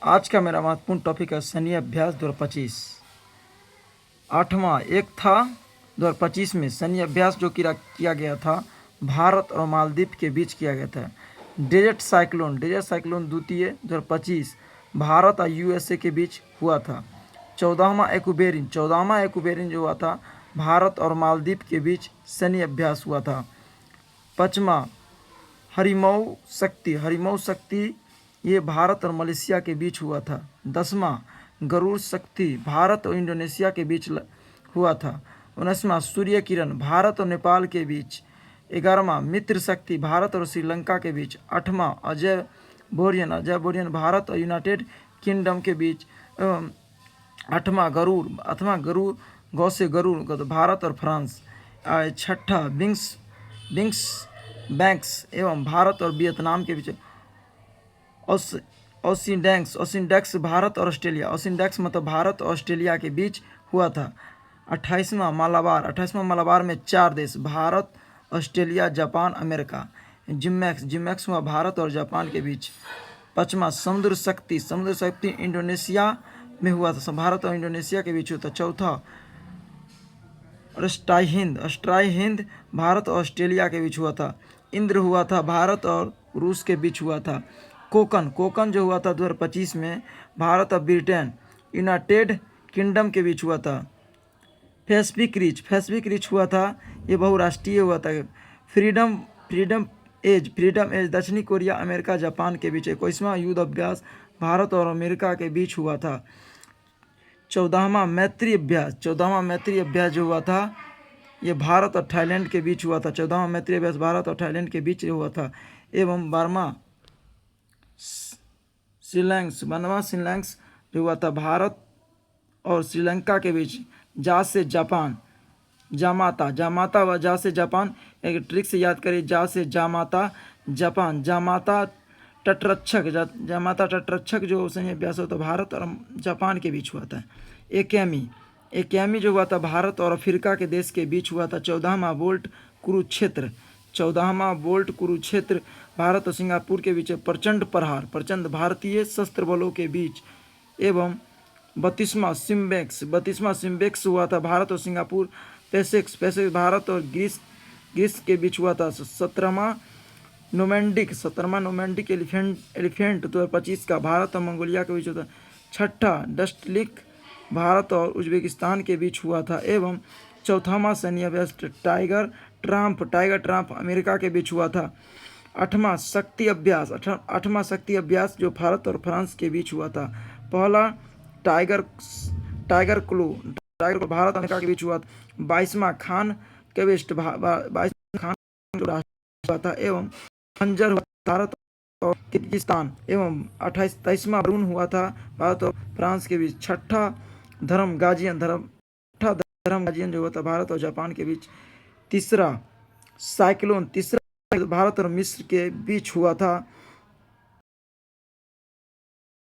आज का मेरा महत्वपूर्ण टॉपिक है सैन्य अभ्यास 2025। आठवां एक था 2025 में सैन्य अभ्यास जो किया गया था भारत और मालदीव के बीच किया गया था। डेजर्ट साइक्लोन द्वितीय 2025 भारत और यूएसए के बीच हुआ था। 14वां एक्वेरिन जो हुआ था भारत और मालदीव के बीच सैन्य अभ्यास हुआ था। 5वां हरिमऊ शक्ति ये भारत और मलेशिया के बीच हुआ था। 10वां गरुड़ शक्ति भारत और इंडोनेशिया के बीच हुआ था। 19वां सूर्य किरण भारत और नेपाल के बीच। 11वां मित्र शक्ति भारत और श्रीलंका के बीच। 8वां अजय बोरियन भारत और यूनाइटेड किंगडम के बीच। 8वां गरुड़ गरुड़ भारत और फ्रांस। 6ठा बिंग्स बैंक्स एवं भारत और वियतनाम के बीच। ओसिनडेक्स भारत और ऑस्ट्रेलिया। ओसिनडेक्स मतलब भारत और ऑस्ट्रेलिया के बीच हुआ था। 28वां मालाबार में 4 देश Bharat, Australia, Japan, America. JIMEX हुआ भारत और जापान के बीच। 5वां समुद्र शक्ति इंडोनेशिया में हुआ था, भारत और इंडोनेशिया के बीच हुआ था। 4था अष्टाई हिंद भारत और ऑस्ट्रेलिया के बीच हुआ था। इंद्र हुआ था भारत और रूस के बीच हुआ था। कोकन जो हुआ था 2025 में भारत और ब्रिटेन, यूनाइटेड किंगडम के बीच हुआ था। पैसिफिक रिच हुआ था, ये बहुराष्ट्रीय हुआ था। फ्रीडम एज दक्षिणी कोरिया, अमेरिका, जापान के बीच। 21वां युद्ध अभ्यास भारत और अमेरिका के बीच हुआ था। 14वां मैत्री अभ्यास जो हुआ था ये भारत और थाईलैंड के बीच हुआ था। 14वां मैत्री अभ्यास भारत और थाईलैंड के बीच हुआ था। एवं 12वां शिलैंग्स जो हुआ था भारत और श्रीलंका के बीच। जा से जापान जामाता व जा से जापान, एक ट्रिक से याद करिए। जा से जामाता जापान, जामाता तटरक्षक जो सैन्य अभ्यास होता भारत और जापान के बीच हुआ था। एकेमी जो हुआ था भारत और अफ्रीका के देश के बीच हुआ था। 14वां बोल्ट कुरुक्षेत्र भारत और सिंगापुर के बीच। प्रचंड भारतीय शस्त्र बलों के बीच। एवं 32वां सिम्बेक्स हुआ था भारत और सिंगापुर। पैसेक्स भारत और ग्रीस के बीच हुआ था। 17वां नोमैंडिक एलिफेंट 2025 का भारत और मंगोलिया के बीच हुआ था। 6ठा डस्टलिक भारत और उज्बेकिस्तान के बीच हुआ था। एवं 4वां सैन्य अभ्यास टाइगर ट्रांप अमेरिका के बीच हुआ था। 8वां शक्ति अभ्यास जो भारत और फ्रांस के बीच हुआ था। पहला टाइगर क्लू भारत और अमेरिका के बीच हुआ था। 22वां खान केवेस्ट हुआ था। एवं खंजर हुआ भारत और किर्गिस्तान। एवं 23वां बरून हुआ था भारत और फ्रांस के बीच। 6ठा धर्म गाजियन जो हुआ था भारत और जापान के बीच। तीसरा भारत और मिस्र के बीच हुआ था।